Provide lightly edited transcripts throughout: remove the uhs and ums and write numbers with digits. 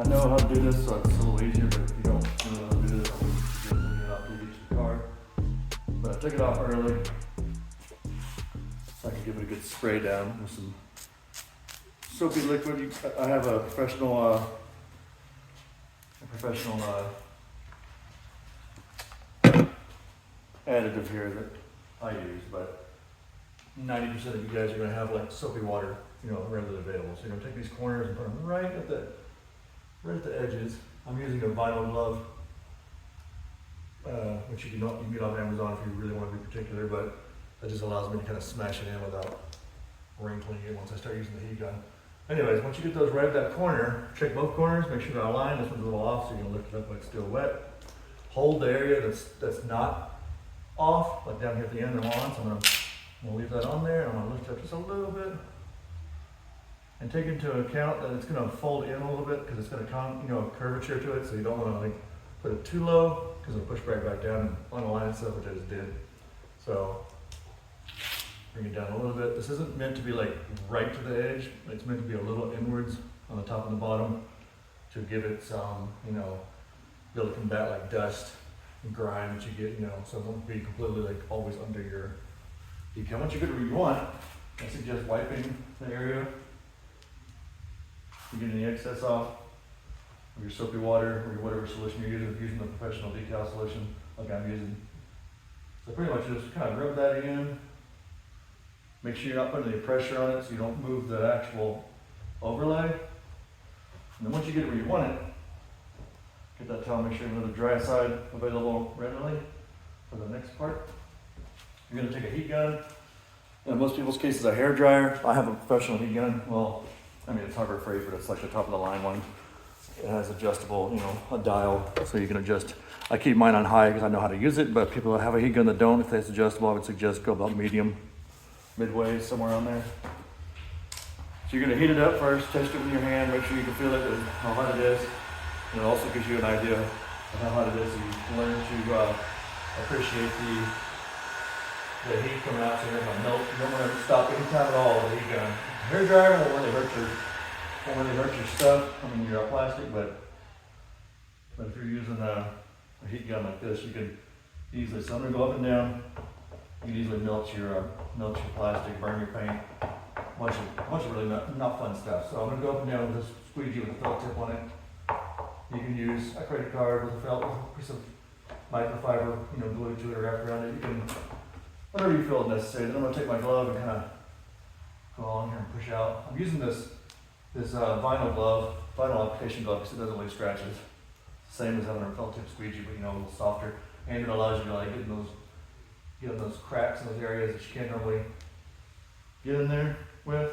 I know how to do this, so it's a little easier, but if you don't know how to do this, I wouldn't suggest looking it up till you get to the car. But I took it off early, so I can give it a good spray down with some soapy liquid. I have a professional additive here that I use, but 90% of you guys are going to have like soapy water, readily available. So you're going to take these corners and put them right at the edges. I'm using a vinyl glove, which you can get off Amazon if you really want to be particular, but that just allows me to kind of smash it in without wrinkling it once I start using the heat gun. Anyways, once you get those right at that corner, check both corners, make sure they're aligned. This one's a little off, so you're going to lift it up when it's still wet. Hold the area that's not off, like down here at the end I'm on, so I'm going to leave that on there, and I'm going to lift it up just a little bit. And take into account that it's going to fold in a little bit because it's going to come, curvature to it, so you don't want to put it too low because it'll push right back down and unalign itself, which I just did. So bring it down a little bit. This isn't meant to be like right to the edge. It's meant to be a little inwards on the top and the bottom to give it some, be able to combat like dust and grime that you get, so it won't be completely like always under your decal. Once you get where you want, I suggest wiping the area to get any excess off of your soapy water or whatever solution you're using. If you're using the professional decal solution like I'm using. So pretty much just kind of rub that in. Make sure you're not putting any pressure on it so you don't move the actual overlay. And then once you get it where you want it, get that towel, make sure you have the dry side available readily for the next part. You're going to take a heat gun. In most people's cases, a hair dryer. I have a professional heat gun. Well, it's Harbor Freight, but it's like the top of the line one. It has adjustable, a dial, so you can adjust. I keep mine on high because I know how to use it, but people that have a heat gun that don't, if it's adjustable, I would suggest go about medium, midway, somewhere on there. So you're going to heat it up first, test it with your hand, make sure you can feel it and how hot it is. And it also gives you an idea of how hot it is, so you can learn to appreciate the heat coming out, so you're not going to melt. You don't want to stop any time at all with the heat gun. Hair dryer won't really hurt your stuff. Your plastic, but if you're using a heat gun like this, you can easily. So I'm gonna go up and down. You can easily melt your plastic, burn your paint. Bunch of really not fun stuff. So I'm gonna go up and down with this squeegee with a felt tip on it. You can use a credit card with a piece of microfiber, glued to it or wrapped around it. You can whatever you feel necessary. Then I'm gonna take my glove and kind of go along here and push out. I'm using this vinyl application glove because it doesn't leave scratches. Same as having a felt tip squeegee, but a little softer. And it allows you to get in those cracks in those areas that you can't normally get in there with.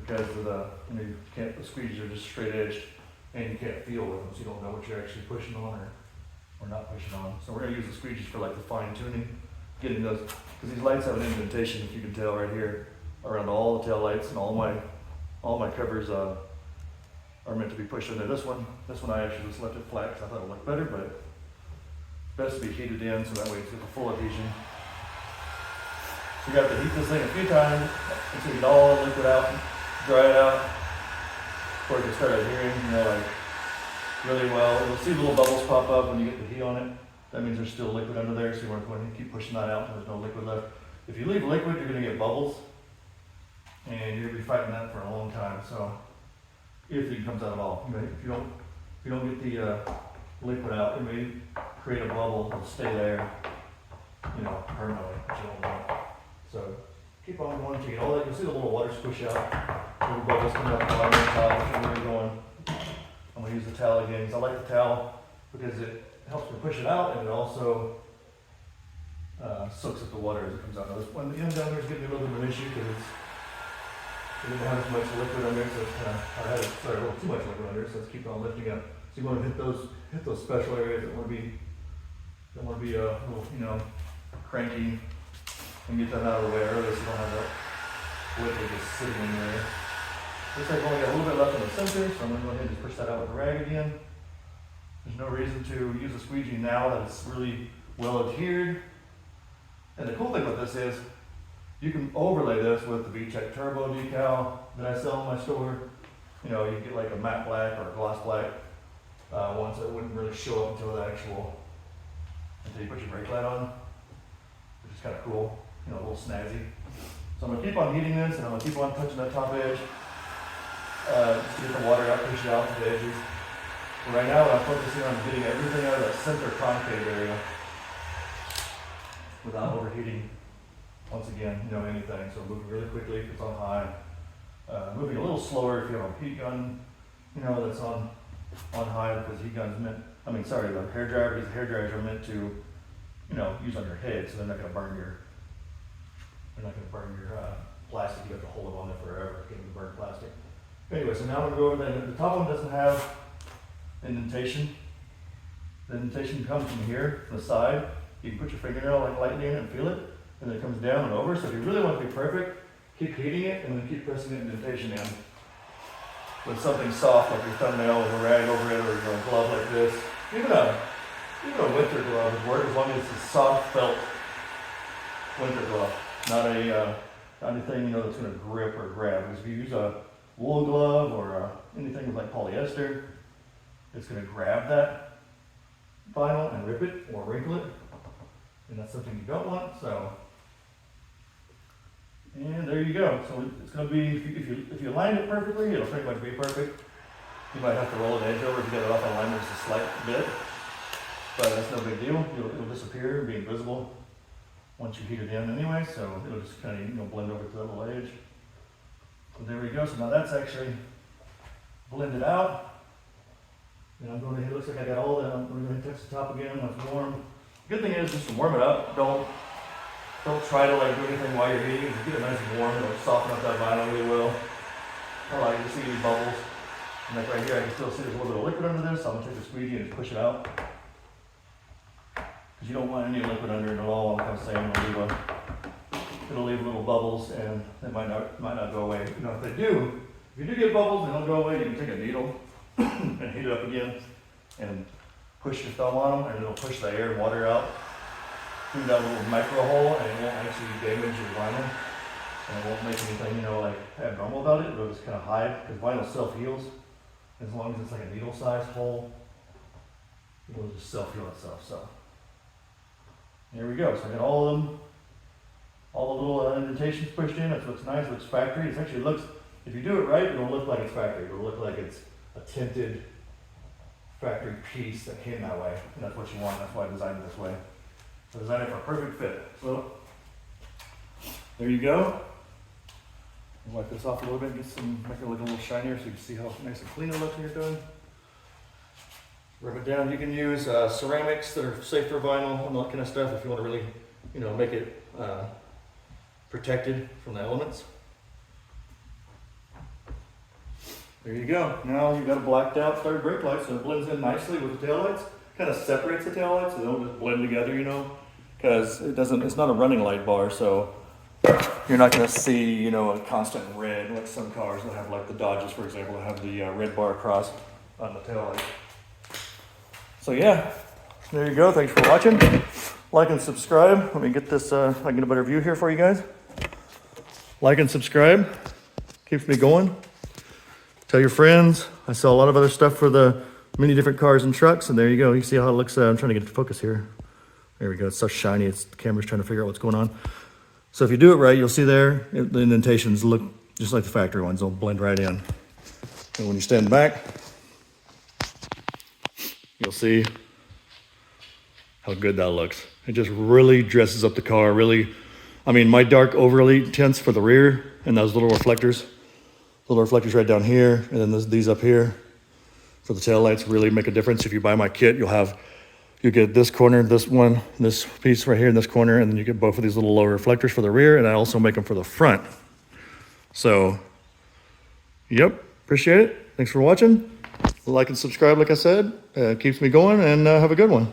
Because of the squeegees are just straight edged and you can't feel with them, so you don't know what you're actually pushing on or not pushing on. So we're gonna use the squeegees for like the fine tuning, getting those, because these lights have an indentation, if you can tell right here, around all the tail lights, and all my covers are meant to be pushed into this one. This one I actually just left it flat because I thought it would look better, but best to be heated in so that way it's got the full adhesion. So you have to heat this thing a few times until you get all the liquid out, dry it out, before it can start adhering, really well. You'll see little bubbles pop up when you get the heat on it. That means there's still liquid under there, so you want to go ahead and keep pushing that out until there's no liquid left. If you leave liquid, you're going to get bubbles, and you're going to be fighting that for a long time. So if it comes out at all, if you don't get the liquid out, it may create a bubble that'll stay there, permanently, which you don't want. So keep on going to get all that. You'll see the little water squish out. Little bubbles coming out the bottom of the towel, which is where you're going. I'm going to use the towel again because I like the towel because it helps me push it out, and it also soaks up the water as it comes out. Now this one, the end down there is getting a little bit of an issue because it didn't have as much liquid under, so it's a little too much liquid under, so let's keep on lifting up. So you want to hit those special areas that want to be a little, cranky, and get them out of the way early so you don't have that liquid just sitting in there. Looks like I've only got a little bit left in the center, so I'm going to go ahead and just push that out with a rag again. There's no reason to use a squeegee now that it's really well adhered. And the cool thing with this is you can overlay this with the VTech Turbo decal that I sell in my store, You know, you get like a matte black or a gloss black ones that wouldn't really show up until you put your brake light on, which is kind of cool, you know, a little snazzy. So I'm gonna keep on heating this, and I'm gonna keep on touching that top edge, just to get the water out, push it out to the edges. But right now, I'm focusing on getting everything out of that center concave area without overheating, once again, you know, anything. So moving really quickly if it's on high, moving a little slower if you have a heat gun, you know, that's on high, because heat guns the hair dryer, because hair dryers are meant to, you know, use on your head, so they're not gonna burn your plastic. You have to hold it on there forever, getting the burnt plastic. Anyway, so now I'm gonna go over there. The top one doesn't have indentation. The indentation comes from here, from the side. You can put your fingernail like lightly in it and feel it, and then it comes down and over. So if you really want it to be perfect, keep heating it and then keep pressing the indentation in. With something soft like your thumbnail with a rag over it, or a glove like this. Even a winter glove would work, as long as it's a soft felt winter glove, not anything, you know, that's going to grip or grab. Because if you use a wool glove or anything with like polyester, it's going to grab that vinyl and rip it or wrinkle it, and that's something you don't want. So, and there you go. So it's going to be, if you line it perfectly, it'll pretty much be perfect. You might have to roll an edge over if you get it off alignment just a slight bit, but that's no big deal. It'll disappear and be invisible once you heat it in anyway, so it'll just kind of, you know, blend over to that little edge. So there we go. So now that's actually blended out. And I'm going to, it looks like I got all that. I'm going to touch the top again when it's warm. Good thing is just to warm it up. Don't try to like do anything while you're heating. Just get it nice and warm. It'll soften up that vinyl really well. I like to see these bubbles. And like right here, I can still see there's a little bit of liquid under this. So I'm going to take the squeegee and just push it out. Because you don't want any liquid under it at all. I'm kind of saying it'll leave little bubbles, and they might not go away. You know, if you do get bubbles and they don't go away, you can take a needle and heat it up again and push your thumb on them, and it'll push the air and water out through that little micro hole, and it won't actually damage your vinyl, and it won't make anything, you know, like abnormal about it. It'll just kind of hide, because vinyl self-heals. As long as it's like a needle-sized hole, it'll just self-heal itself. So there we go. So I got all of them, all the little indentations pushed in. It looks nice, it looks factory. It actually looks, if you do it right, it'll look like it's factory. It'll look like it's a tinted factory piece that came that way. And that's what you want. That's why I designed it this way. So I designed it for a perfect fit. So there you go. I'll wipe this off a little bit, make it look a little shinier so you can see how nice and clean it looks when you're done. Rub it down. You can use ceramics that are safe for vinyl and all that kind of stuff if you want to really, you know, make it protected from the elements. There you go. Now you've got a blacked out third brake light, so it blends in nicely with the taillights. Kind of separates the taillights so they don't just blend together, you know, because it's not a running light bar, so you're not going to see, you know, a constant red like some cars that have, like the Dodges, for example, that have the red bar across on the taillight. So yeah, there you go. Thanks for watching. Like and subscribe. Let me get this, I can get a better view here for you guys. Like and subscribe. Keeps me going. Tell your friends. I sell a lot of other stuff for the many different cars and trucks, and there you go. You see how it looks. I'm trying to get it to focus here. There we go. It's so shiny. The camera's trying to figure out what's going on. So if you do it right, you'll see there, the indentations look just like the factory ones. They'll blend right in. And when you stand back, you'll see how good that looks. It just really dresses up the car. Really, I mean, my dark overlay tints for the rear and those little reflectors right down here, and then these up here for the taillights really make a difference. If you buy my kit, you get this corner, this one, this piece right here in this corner, and then you get both of these little lower reflectors for the rear, and I also make them for the front. So, yep, appreciate it. Thanks for watching. Like and subscribe, like I said. Keeps me going, and have a good one.